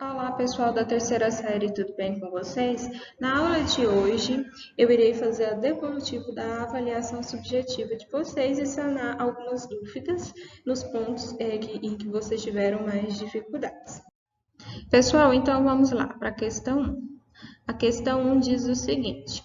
Olá, pessoal da terceira série, tudo bem com vocês? Na aula de hoje, eu irei fazer a devolutivo da avaliação subjetiva de vocês e sanar algumas dúvidas nos pontos em que vocês tiveram mais dificuldades. Pessoal, então vamos lá para a questão 1. A questão 1 diz o seguinte: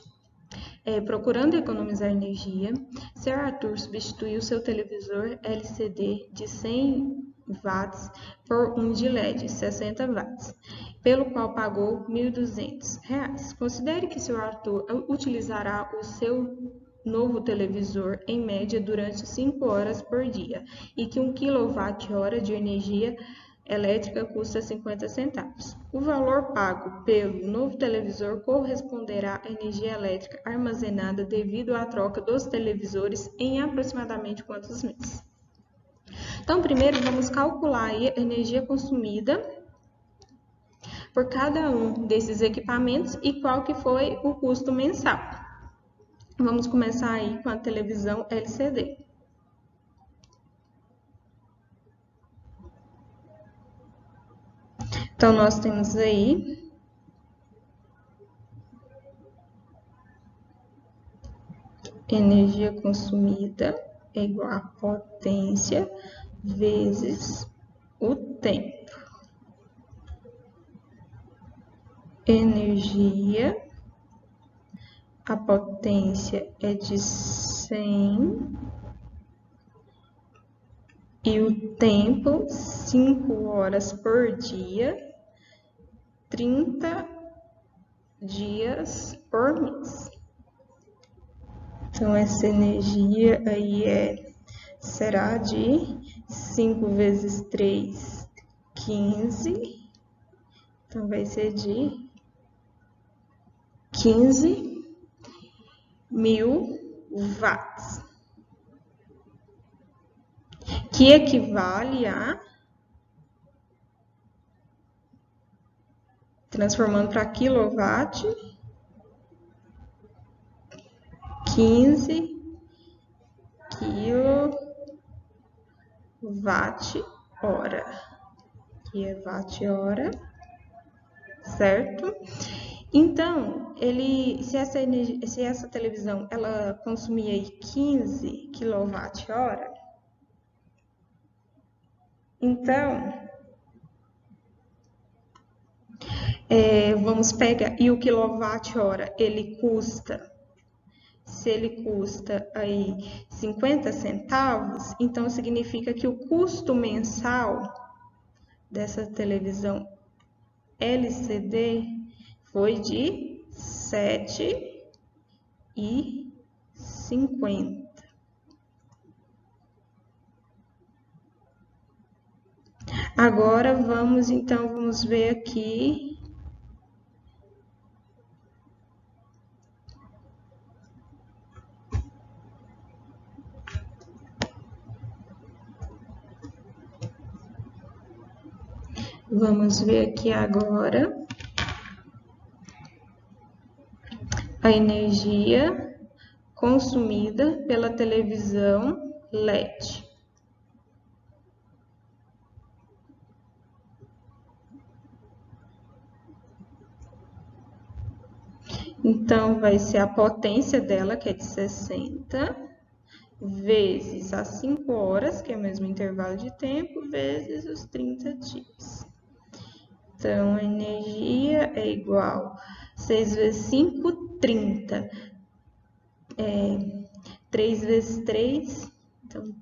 procurando economizar energia, Sr. Arthur substituiu seu televisor LCD de 100 watts por um de LED 60 watts, pelo qual pagou R$ 1.200. Considere que Sr. Arthur utilizará o seu novo televisor em média durante 5 horas por dia e que 1 kWh de energia elétrica custa 50 centavos. O valor pago pelo novo televisor corresponderá à energia elétrica armazenada devido à troca dos televisores em aproximadamente quantos meses? Então, primeiro vamos calcular aí a energia consumida por cada um desses equipamentos e qual que foi o custo mensal. Vamos começar aí com a televisão LCD. Então, nós temos aí energia consumida é igual a potência vezes o tempo. Energia, a potência é de 100 e o tempo, 5 horas por dia, 30 dias por mês. Então, essa energia aí será de 5 vezes 3, 15. Então, vai ser de 15.000 watts, que equivale a, transformando para quilowatt, 15 kWh, que é watt-hora, certo? Então, se essa televisão ela consumia aí 15 kWh, então, vamos pegar, e o quilowatt-hora, se ele custa aí 50 centavos, então significa que o custo mensal dessa televisão LCD foi de R$ 7,50. Agora vamos ver aqui agora a energia consumida pela televisão LED. Então, vai ser a potência dela, que é de 60, vezes as 5 horas, que é o mesmo intervalo de tempo, vezes os 30 dias. Então, a energia é igual a 6 vezes 5, 30. 3 vezes 3, então,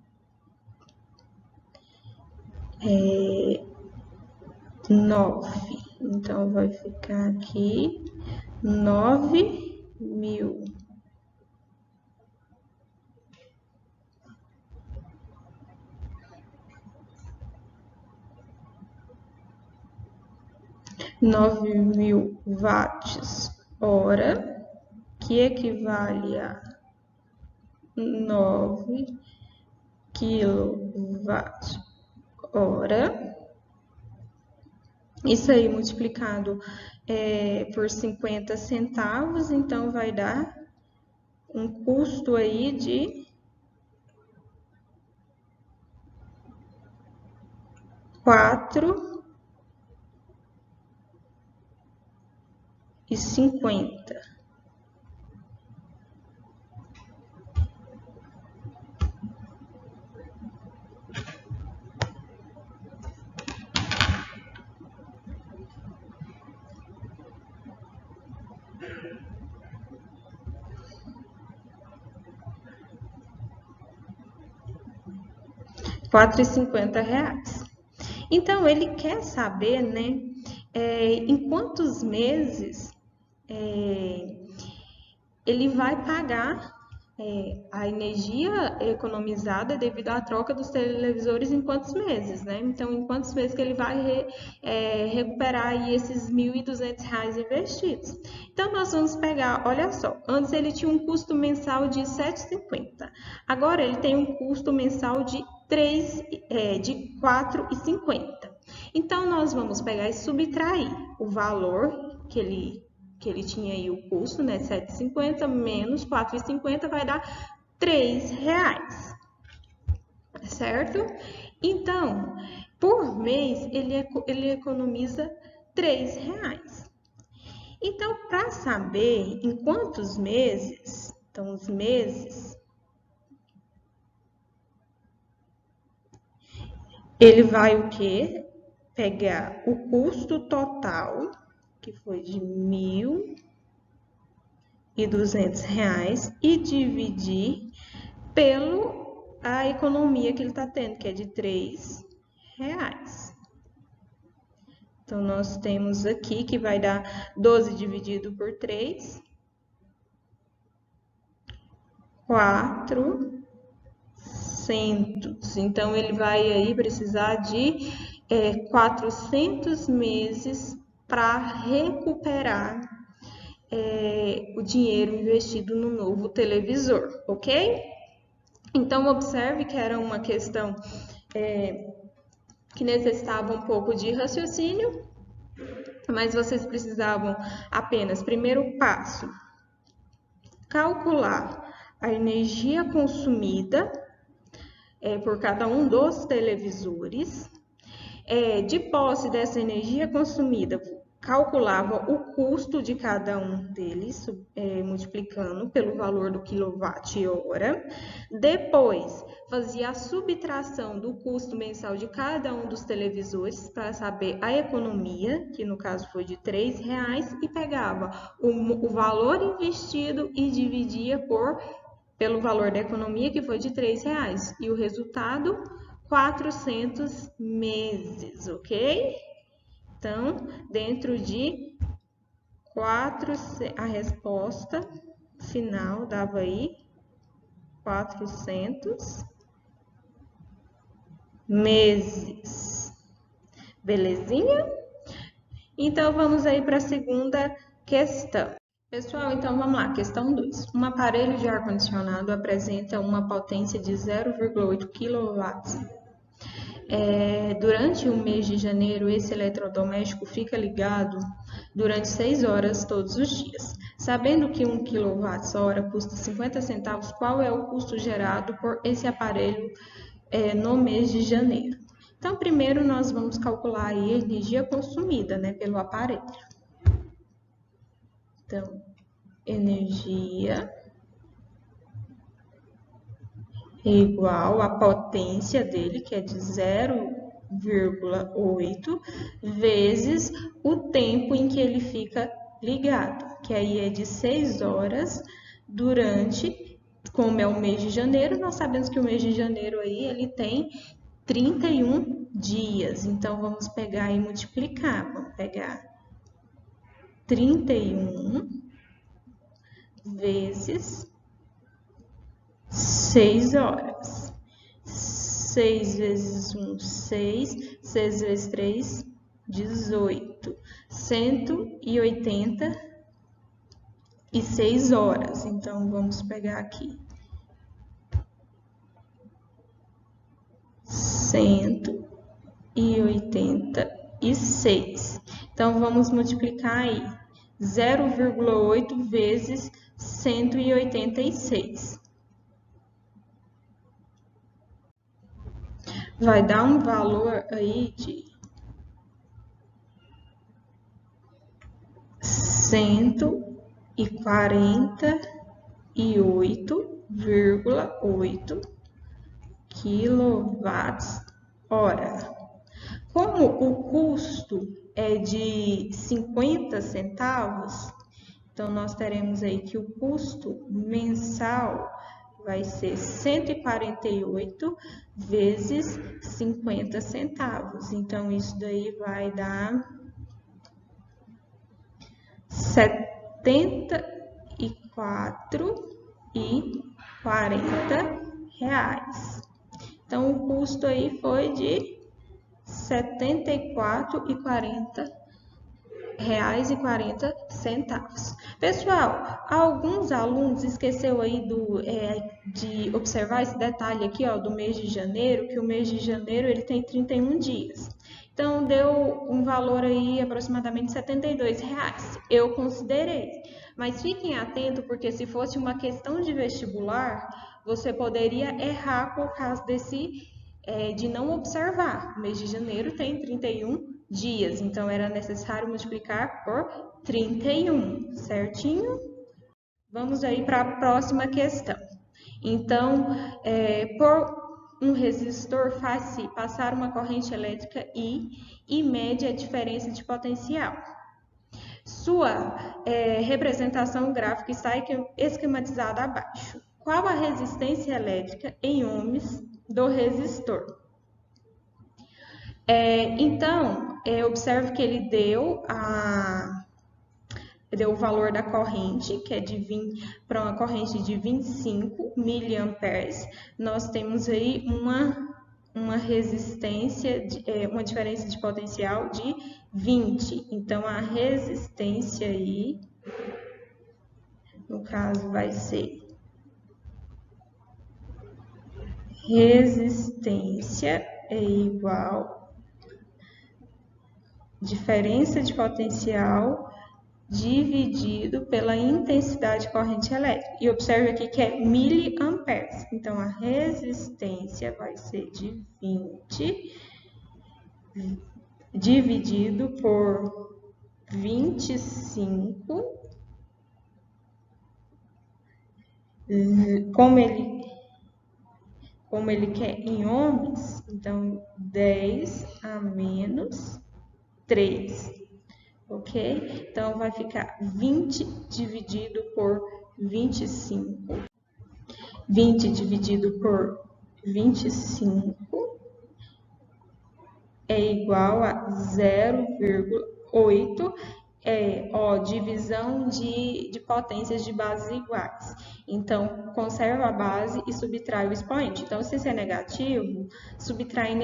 9. Então, vai ficar aqui 9.000. Watts-hora, que equivale a 9 kWh. Isso aí multiplicado por 50 centavos, então vai dar um custo aí de R$ 50. R$ 4,50. Então, ele quer saber, né, em quantos meses ele vai pagar a energia economizada devido à troca dos televisores em quantos meses, né? Então, em quantos meses que ele vai recuperar aí esses R$ 1.200 investidos. Então, nós vamos pegar, olha só, antes ele tinha um custo mensal de R$ 7,50. Agora, ele tem um custo mensal de R$ 4,50. Então, nós vamos pegar e subtrair o valor que ele tinha aí o custo, né, 7,50 menos 4,50 vai dar R$ 3, certo? Então, por mês, ele economiza R$ 3. Então, para saber em quantos meses, então os meses, ele vai o quê? Pegar o custo total, que foi de R$ 1.200, e dividir a economia que ele está tendo, que é de R$ 3. Então, nós temos aqui que vai dar 12 dividido por 3, 400. Então, ele vai aí precisar de 400 meses para recuperar o dinheiro investido no novo televisor, ok? Então, observe que era uma questão que necessitava um pouco de raciocínio, mas vocês precisavam apenas, primeiro passo, calcular a energia consumida por cada um dos televisores. De posse dessa energia consumida, calculava o custo de cada um deles, multiplicando pelo valor do quilowatt-hora. Depois, fazia a subtração do custo mensal de cada um dos televisores para saber a economia, que no caso foi de R$ 3, e pegava o valor investido e dividia pelo valor da economia, que foi de R$ 3. E o resultado, 400 meses, ok? Então, dentro de 400, a resposta final dava aí 400 meses. Belezinha? Então, vamos aí para a segunda questão. Pessoal, então vamos lá, questão 2. Um aparelho de ar-condicionado apresenta uma potência de 0,8 kW. Durante o mês de janeiro, esse eletrodoméstico fica ligado durante 6 horas todos os dias. Sabendo que 1 kWh custa 50 centavos, qual é o custo gerado por esse aparelho no mês de janeiro? Então, primeiro nós vamos calcular aí a energia consumida, né, pelo aparelho. Então, energia igual à potência dele, que é de 0,8, vezes o tempo em que ele fica ligado, que aí é de 6 horas durante, como é o mês de janeiro, nós sabemos que o mês de janeiro aí ele tem 31 dias. Então, vamos pegar e multiplicar. Vamos pegar 31 vezes 6 horas. 6 vezes 1, 6. 6 vezes 3, 18. 186 horas. Então, vamos pegar aqui. 186. Então, vamos multiplicar aí. 0,8 vezes 186. Vai dar um valor aí de 148,8 kWh. Como o custo é de 50 centavos, então nós teremos aí que o custo mensal vai ser 148 vezes 50 centavos. Então, isso daí vai dar R$74,40. Então, o custo aí foi de R$74,40. Pessoal, alguns alunos esqueceu aí de observar esse detalhe aqui, ó, do mês de janeiro, que o mês de janeiro ele tem 31 dias. Então, deu um valor aí aproximadamente R$72. Eu considerei. Mas fiquem atentos, porque se fosse uma questão de vestibular, você poderia errar por causa de não observar. O mês de janeiro tem 31 dias, então era necessário multiplicar por 31, certinho? Vamos aí para a próxima questão. Então, por um resistor faz-se passar uma corrente elétrica e mede a diferença de potencial. Sua representação gráfica está esquematizada abaixo. Qual a resistência elétrica em ohms do resistor? Então, observe que ele deu o valor da corrente, que é para uma corrente de 25 miliamperes. Nós temos aí uma resistência, uma diferença de potencial de 20. Então, a resistência aí, no caso, vai ser resistência é igual diferença de potencial dividido pela intensidade de corrente elétrica. E observe aqui que é miliamperes. Então, a resistência vai ser de 20 dividido por 25. Como ele quer em ohms, então 10 a menos 3, ok? Então, vai ficar 20 dividido por 25. 20 dividido por 25 é igual a 0,8. Divisão de potências de bases iguais. Então, conserva a base e subtrai o expoente. Então, se isso é negativo, subtraindo,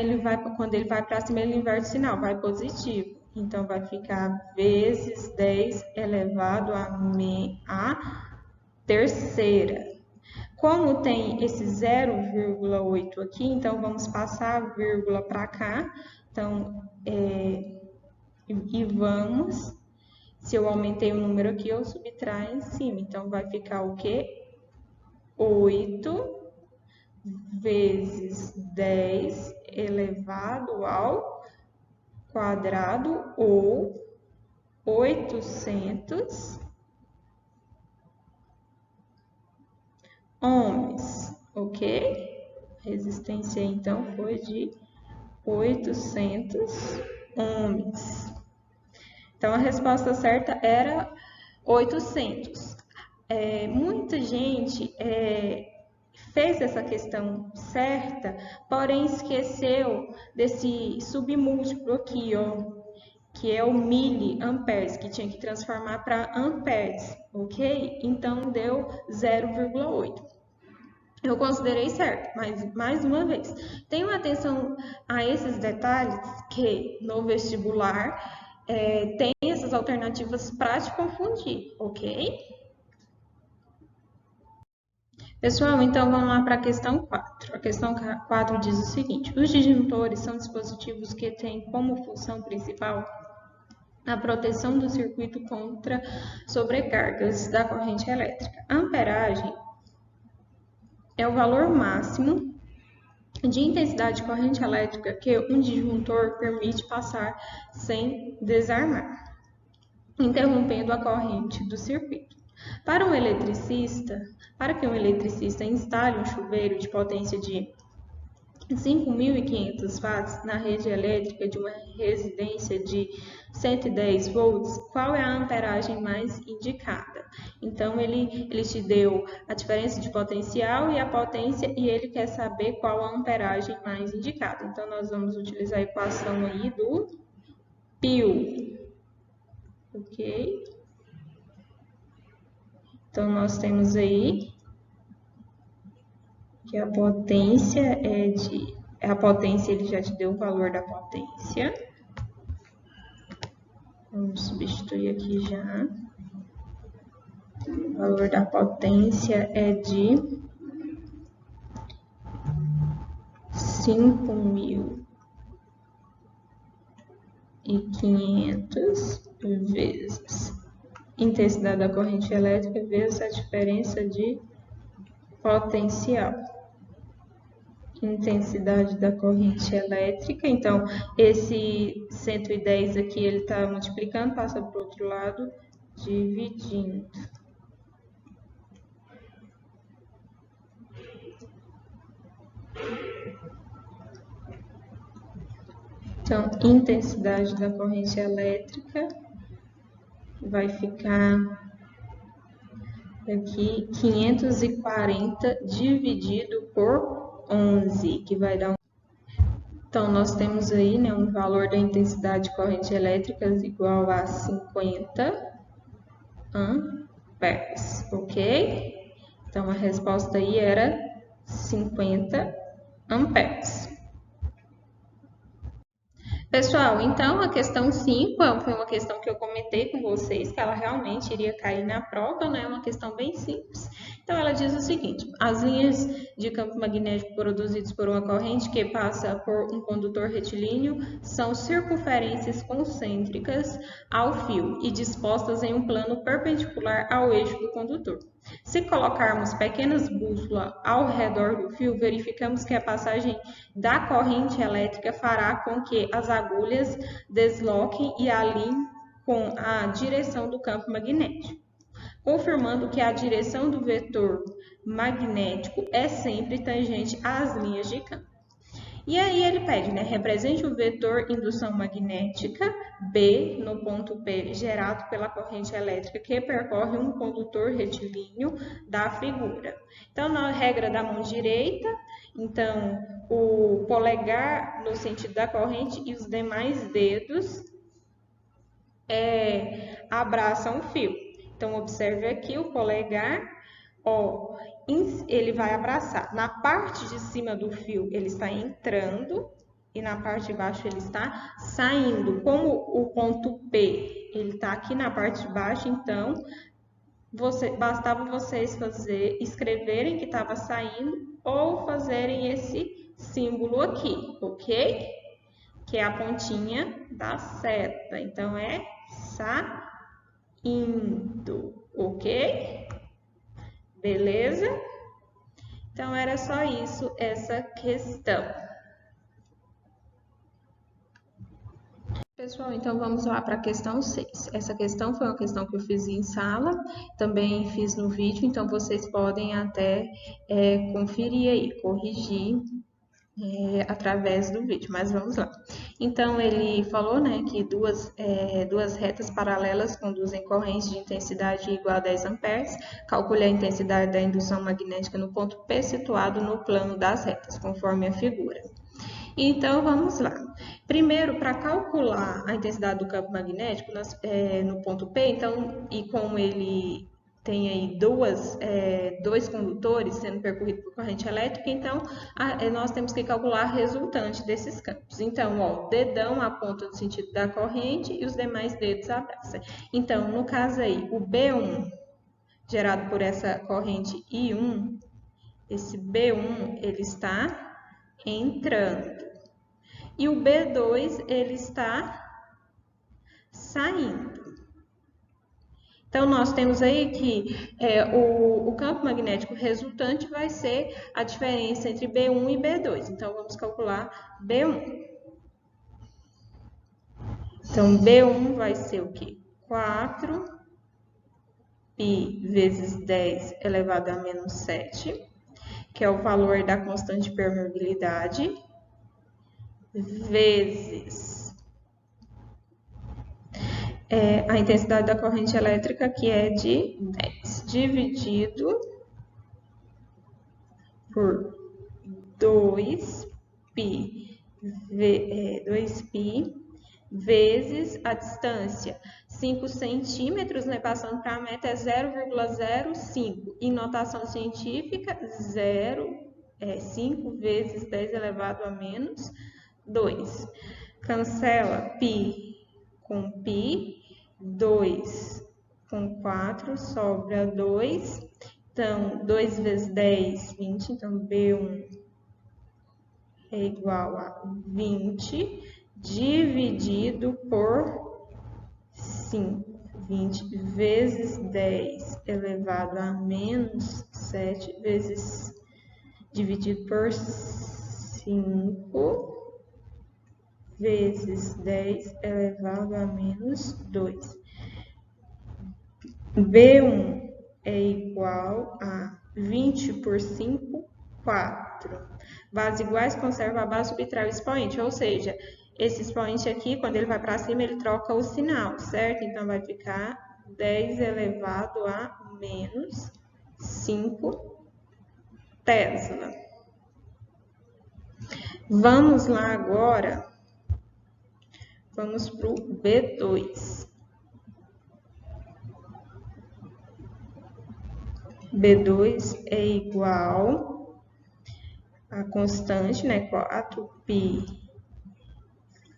quando ele vai para cima, ele inverte o sinal, vai positivo. Então, vai ficar vezes 10 elevado a terceira. Como tem esse 0,8 aqui, então, vamos passar a vírgula para cá. Então, se eu aumentei o número aqui, eu subtraio em cima. Então, vai ficar o quê? 8 vezes 10 elevado ao quadrado, ou 800 ohms, ok? A resistência, então, foi de 800 ohms. Então, a resposta certa era 800. Muita gente fez essa questão certa, porém esqueceu desse submúltiplo aqui, ó, que é o miliamperes, que tinha que transformar para amperes, ok? Então, deu 0,8. Eu considerei certo, mas mais uma vez, tenham atenção a esses detalhes que no vestibular tem essas alternativas para te confundir, ok? Pessoal, então vamos lá para a questão 4. A questão 4 diz o seguinte: os disjuntores são dispositivos que têm como função principal a proteção do circuito contra sobrecargas da corrente elétrica. A amperagem é o valor máximo de intensidade de corrente elétrica que um disjuntor permite passar sem desarmar. interrompendo a corrente do circuito. Para que um eletricista instale um chuveiro de potência de 5.500 watts na rede elétrica de uma residência de 110 volts, qual é a amperagem mais indicada? Então, ele te deu a diferença de potencial e a potência e ele quer saber qual a amperagem mais indicada. Então, nós vamos utilizar a equação aí do π. Ok? Então, nós temos aí que a potência é de... A potência, ele já te deu o valor da potência. Vamos substituir aqui já. O valor da potência é de 5.500 vezes intensidade da corrente elétrica vezes a diferença de potencial. Intensidade da corrente elétrica, então esse 110 aqui ele está multiplicando, passa para o outro lado, dividindo. Então, intensidade da corrente elétrica vai ficar aqui 540 dividido por 11, que vai dar Então, nós temos aí, né, um valor da intensidade de corrente elétrica igual a 50 amperes, ok? Então, a resposta aí era 50 amperes. Pessoal, então a questão 5 foi uma questão que eu comentei com vocês, que ela realmente iria cair na prova, né? Uma questão bem simples. Então, ela diz o seguinte: as linhas de campo magnético produzidas por uma corrente que passa por um condutor retilíneo são circunferências concêntricas ao fio e dispostas em um plano perpendicular ao eixo do condutor. Se colocarmos pequenas bússolas ao redor do fio, verificamos que a passagem da corrente elétrica fará com que as agulhas desloquem e alinhem com a direção do campo magnético, confirmando que a direção do vetor magnético é sempre tangente às linhas de campo. E aí ele pede, né? Represente o vetor indução magnética B no ponto P gerado pela corrente elétrica que percorre um condutor retilíneo da figura. Então, na regra da mão direita, então o polegar no sentido da corrente e os demais dedos abraçam o fio. Então, observe aqui o polegar, ó, ele vai abraçar. Na parte de cima do fio, ele está entrando e na parte de baixo ele está saindo. Como o ponto P, ele está aqui na parte de baixo, então, bastava vocês escreverem que estava saindo ou fazerem esse símbolo aqui, ok? Que é a pontinha da seta. Então, é saindo, ok? Beleza? Então, era só isso, essa questão. Pessoal, então vamos lá para a questão 6. Essa questão foi uma questão que eu fiz em sala, também fiz no vídeo, então vocês podem até conferir aí, corrigir através do vídeo, mas vamos lá. Então, ele falou, né, que duas retas paralelas conduzem correntes de intensidade igual a 10 amperes. Calcule a intensidade da indução magnética no ponto P situado no plano das retas, conforme a figura. Então, vamos lá. Primeiro, para calcular a intensidade do campo magnético no ponto P, então, e como ele tem aí dois condutores sendo percorridos por corrente elétrica, então nós temos que calcular a resultante desses campos. Então, ó, o dedão aponta no sentido da corrente e os demais dedos abraçam. Então, no caso aí, o B1 gerado por essa corrente I1, esse B1 ele está entrando e o B2 ele está saindo. Então, nós temos aí que o campo magnético resultante vai ser a diferença entre B1 e B2. Então, vamos calcular B1. Então, B1 vai ser o quê? 4 π vezes 10 elevado a menos 7, que é o valor da constante de permeabilidade, vezes a intensidade da corrente elétrica, que é de 10, dividido por 2π vezes a distância. 5 centímetros, né, passando para a meta, é 0,05. Em notação científica, 5 vezes 10 elevado a menos 2. Cancela π com π, 2 com 4, sobra 2. Então, 2 vezes 10, 20. Então, B1 é igual a 20, dividido por 5. 20 vezes 10 elevado a menos 7, vezes dividido por 5, vezes 10 elevado a menos 2. B1 é igual a 20 por 5, 4. Bases iguais, conserva a base, subtrai o expoente, ou seja, esse expoente aqui, quando ele vai para cima, ele troca o sinal, certo? Então, vai ficar 10 elevado a menos 5 Tesla. Vamos lá agora, vamos para o B2. B2 é igual a constante, né, 4π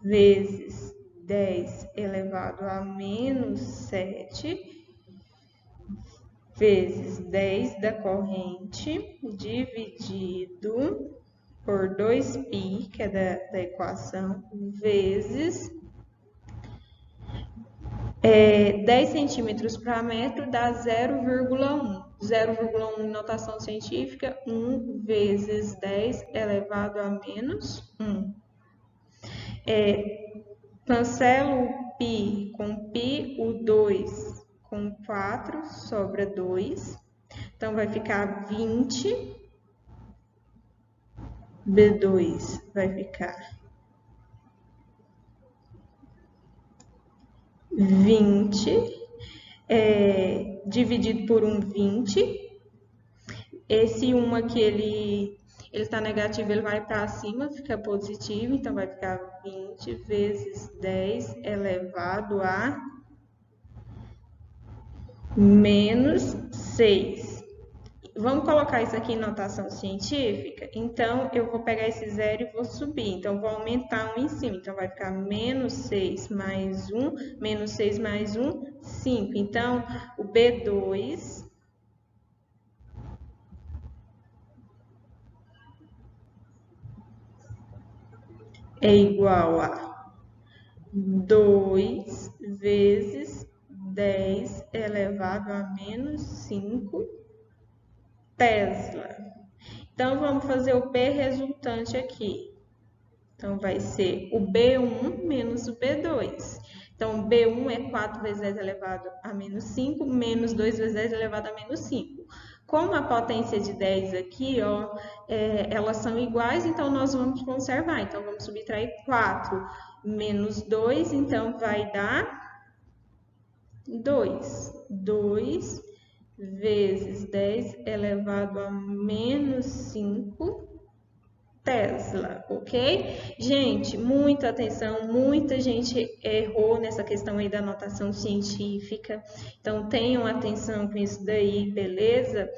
vezes 10 elevado a menos 7, vezes 10 da corrente, dividido por 2π, que é da equação, vezes 10 centímetros para metro dá 0,1. 0,1 em notação científica, 1 vezes 10 elevado a menos 1. Cancelo o π com π, o 2 com 4, sobra 2. Então, vai ficar 20. B2 vai ficar 20, dividido por 1, 20. Esse 1 aqui, ele está negativo, ele vai para cima, fica positivo, então vai ficar 20 vezes 10 elevado a menos 6. Vamos colocar isso aqui em notação científica? Então, eu vou pegar esse 0 e vou subir. Então, vou aumentar 1 em cima. Então, vai ficar menos 6 mais 1, menos 6 mais 1, 5. Então, o B2 é igual a 2 vezes 10 elevado a menos 5 Tesla. Então, vamos fazer o P resultante aqui. Então, vai ser o B1 menos o B2. Então, B1 é 4 vezes 10 elevado a menos 5, menos 2 vezes 10 elevado a menos 5. Como a potência de 10 aqui, ó, elas são iguais, então nós vamos conservar. Então, vamos subtrair 4 menos 2, então vai dar 2. 2 vezes 10 elevado a menos 5 Tesla, ok? Gente, muita atenção, muita gente errou nessa questão aí da notação científica, então tenham atenção com isso daí, beleza?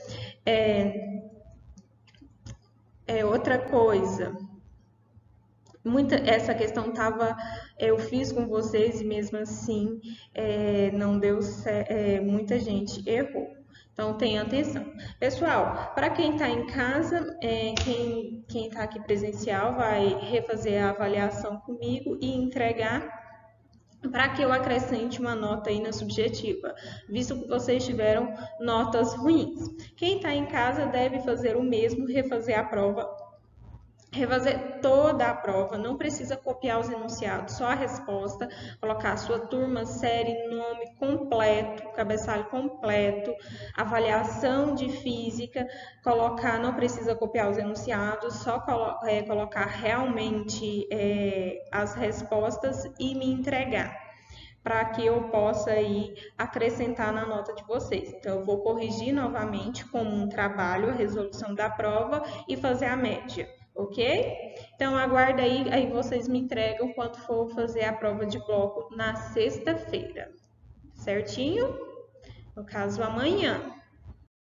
Outra coisa, essa questão eu fiz com vocês e mesmo assim não deu certo, muita gente errou. Então, tenha atenção. Pessoal, para quem está em casa, quem está aqui presencial vai refazer a avaliação comigo e entregar para que eu acrescente uma nota aí na subjetiva, visto que vocês tiveram notas ruins. Quem está em casa deve fazer o mesmo, refazer a prova refazer toda a prova, não precisa copiar os enunciados, só a resposta, colocar a sua turma, série, nome completo, cabeçalho completo, avaliação de física, colocar, não precisa copiar os enunciados, só colocar realmente as respostas e me entregar, para que eu possa aí acrescentar na nota de vocês. Então, eu vou corrigir novamente como um trabalho a resolução da prova e fazer a média, ok? Então, aguarda aí vocês me entregam quando for fazer a prova de bloco na sexta-feira, certinho? No caso, amanhã.